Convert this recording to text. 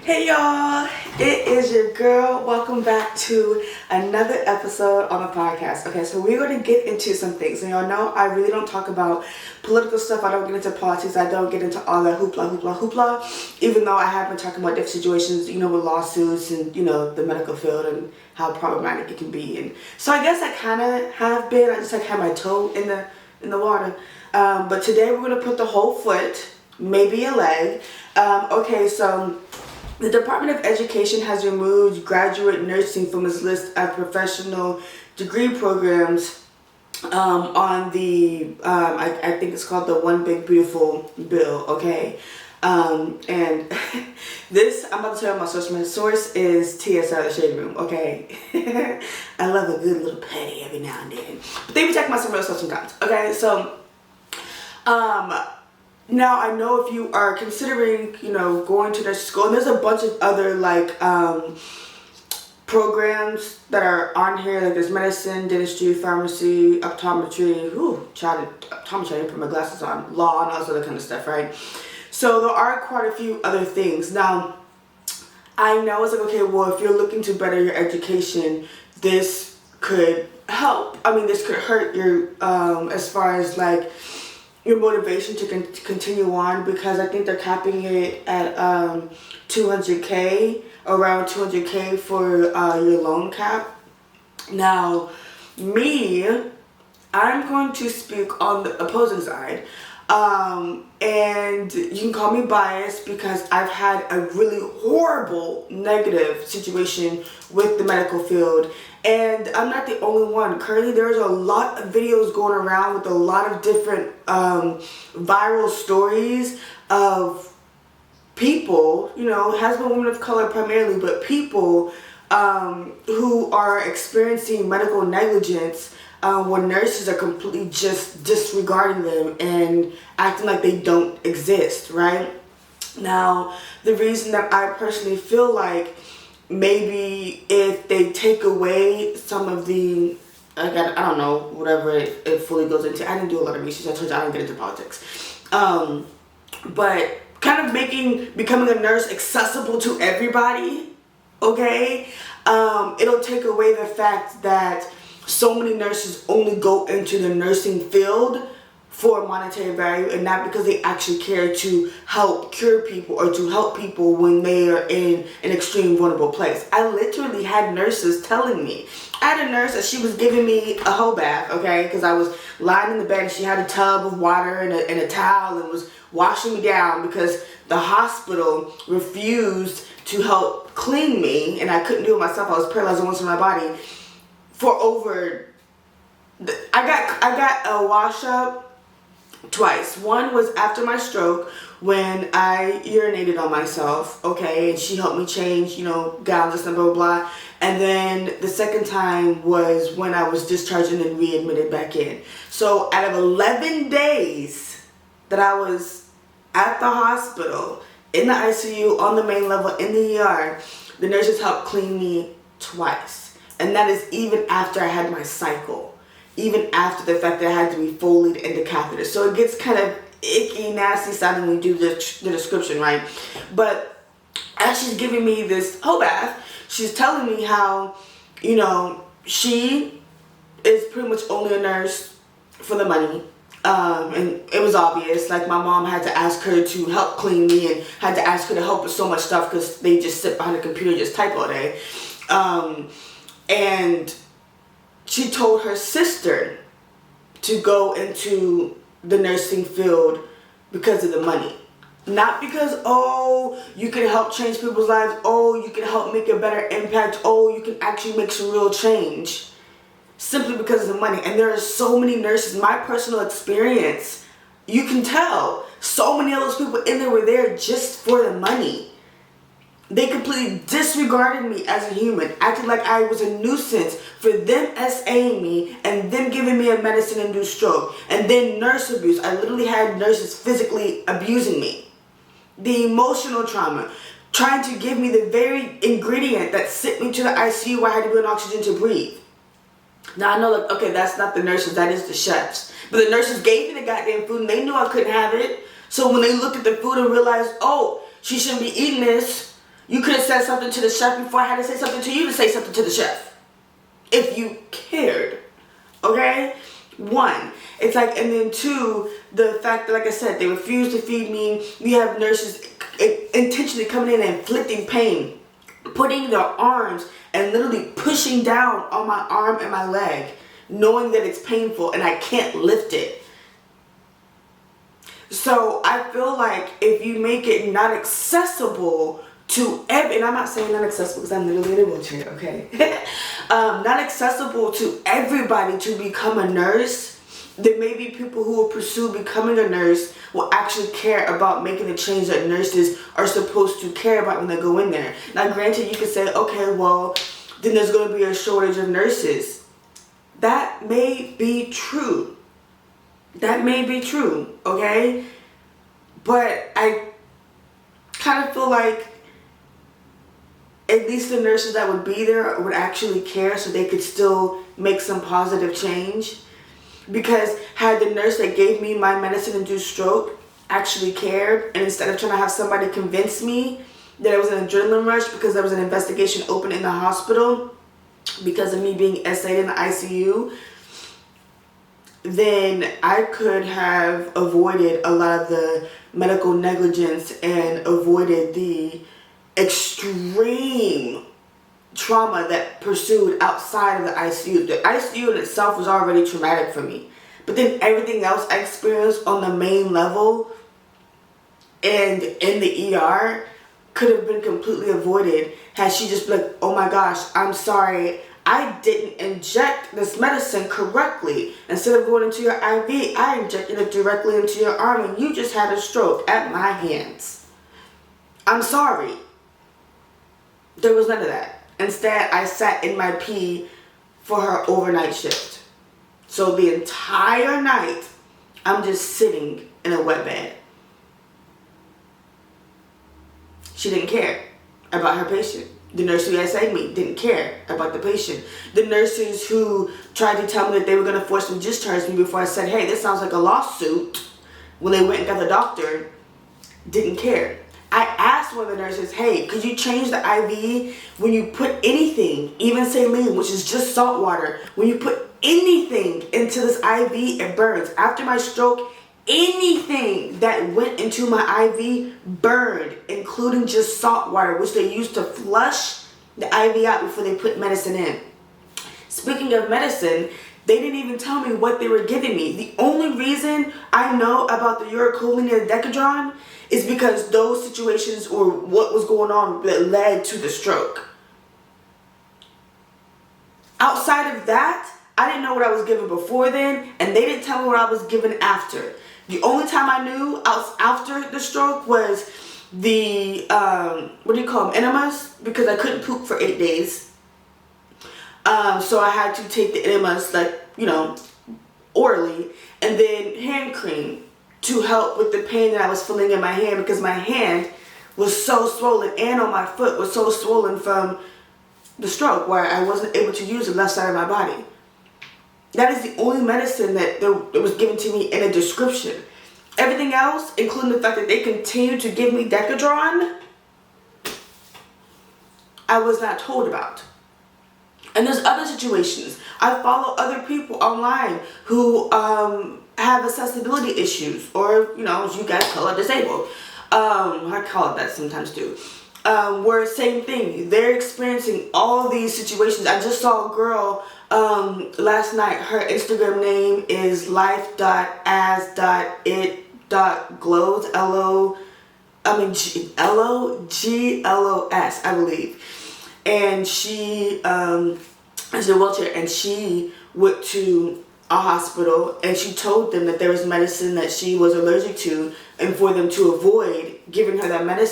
Hey y'all, it is your girl. Welcome back to another episode on the podcast. Okay, so we're going to get into some things. And y'all know I really don't talk about political stuff. I don't get into politics. I don't get into all that hoopla. Even though I have been talking about different situations, with lawsuits and, the medical field and how problematic it can be. And so I guess I kind of have been. I just had my toe in the water. But today we're going to put the whole foot, maybe a leg. So the Department of Education has removed graduate nursing from its list of professional degree programs on the, I think it's called the One Big Beautiful Bill, okay? And this, I'm about to tell you my source. My source is TSR, the Shade Room, okay? I love a good little petty every now and then. But they be talking about some real stuff sometimes, okay? So, now, I know if you are considering, going to nursing school, and there's a bunch of other, programs that are on here, like there's medicine, dentistry, pharmacy, optometry, optometry, I didn't put my glasses on, law, and all this other kind of stuff, right? So there are quite a few other things. Now, I know it's like, okay, well, if you're looking to better your education, this could help. I mean, this could hurt your, as far as, your motivation to continue on, because I think they're capping it at $200K, around $200K for your loan cap. Now, I'm going to speak on the opposing side, and you can call me biased because I've had a really horrible negative situation with the medical field. And I'm not the only one. Currently, there's a lot of videos going around with a lot of different viral stories of people, husband, women of color primarily, but people who are experiencing medical negligence when nurses are completely just disregarding them and acting like they don't exist, right? Now, the reason that I personally feel like maybe if they take away some of the, I don't know, whatever it fully goes into. I didn't do a lot of research. I told you I don't get into politics. But kind of becoming a nurse accessible to everybody, okay? It'll take away the fact that so many nurses only go into the nursing field for monetary value and not because they actually care to help cure people or to help people when they are in an extreme vulnerable place. I literally had nurses telling me. I had a nurse that she was giving me a whole bath, okay, because I was lying in the bed and she had a tub of water and a towel and was washing me down because the hospital refused to help clean me and I couldn't do it myself. I was paralyzed on one side of my body for I got a wash up twice. One was after my stroke when I urinated on myself, okay, and she helped me change, gowns and stuff, blah, blah, blah. And then the second time was when I was discharged and then readmitted back in. So out of 11 days that I was at the hospital, in the ICU, on the main level, in the ER, the nurses helped clean me twice. And that is even after I had my cycle. Even after the fact that I had to be Foleyed into catheters. So it gets kind of icky, nasty sounding when you do the description, right? But as she's giving me this whole bath, she's telling me how, she is pretty much only a nurse for the money. And it was obvious, like my mom had to ask her to help clean me and had to ask her to help with so much stuff because they just sit behind a computer and just type all day. And she told her sister to go into the nursing field because of the money. Not because, you can help change people's lives. You can help make a better impact. You can actually make some real change. Simply because of the money. And there are so many nurses, my personal experience, you can tell. So many of those people in there were there just for the money. They completely disregarded me as a human, acted like I was a nuisance for them SAing me and them giving me a medicine-induced stroke. And then nurse abuse. I literally had nurses physically abusing me. The emotional trauma, trying to give me the very ingredient that sent me to the ICU where I had to be on oxygen to breathe. Now I know, okay, that's not the nurses, that is the chefs. But the nurses gave me the goddamn food and they knew I couldn't have it. So when they looked at the food and realized, she shouldn't be eating this, You could have said something to the chef before I had to say something to you to say something to the chef. If you cared. Okay? One, it's like, and then two, the fact that, like I said, they refuse to feed me. We have nurses intentionally coming in and inflicting pain, putting their arms and literally pushing down on my arm and my leg, knowing that it's painful and I can't lift it. So I feel like if you make it not accessible to and I'm not saying not accessible because I'm literally in a wheelchair, okay? Not accessible to everybody to become a nurse, then maybe people who will pursue becoming a nurse will actually care about making the change that nurses are supposed to care about when they go in there. Now, granted, you could say, okay, well, then there's going to be a shortage of nurses. That may be true. That may be true, okay? But I kind of feel like at least the nurses that would be there would actually care so they could still make some positive change. Because had the nurse that gave me my medicine-induced stroke actually cared, and instead of trying to have somebody convince me that it was an adrenaline rush because there was an investigation open in the hospital because of me being SA'd in the ICU, then I could have avoided a lot of the medical negligence and avoided the extreme trauma that pursued outside of the ICU. The ICU in itself was already traumatic for me. But then everything else I experienced on the main level and in the ER could have been completely avoided had she just been like, oh my gosh, I'm sorry, I didn't inject this medicine correctly. Instead of going into your IV, I injected it directly into your arm and you just had a stroke at my hands. I'm sorry. There was none of that. Instead, I sat in my pee for her overnight shift. So the entire night, I'm just sitting in a wet bed. She didn't care about her patient. The nurse who SA'd me didn't care about the patient. The nurses who tried to tell me that they were going to force me to discharge me before I said, hey, this sounds like a lawsuit, when they went and got the doctor, didn't care. I asked one of the nurses, hey, could you change the IV when you put anything, even saline, which is just salt water, when you put anything into this IV, it burns. After my stroke, anything that went into my IV burned, including just salt water, which they used to flush the IV out before they put medicine in. Speaking of medicine, they didn't even tell me what they were giving me. The only reason I know about the uricoline and the Decadron is because those situations or what was going on that led to the stroke. Outside of that, I didn't know what I was given before then, and they didn't tell me what I was given after. The only time I knew after the stroke was the, enemas, because I couldn't poop for 8 days. So I had to take the enemas, orally, and then hand cream to help with the pain that I was feeling in my hand, because my hand was so swollen and on my foot was so swollen from the stroke where I wasn't able to use the left side of my body. That is the only medicine that was given to me in a description. Everything else, including the fact that they continued to give me Decadron, I was not told about. And there's other situations. I follow other people online who have accessibility issues, or, as you guys call it, disabled. I call it that sometimes too. Where same thing. They're experiencing all these situations. I just saw a girl last night. Her Instagram name is life.as.it.glows. L-O-G-L-O-S, I believe. And she is in a wheelchair, and she went to a hospital and she told them that there was medicine that she was allergic to, and for them to avoid giving her that medicine,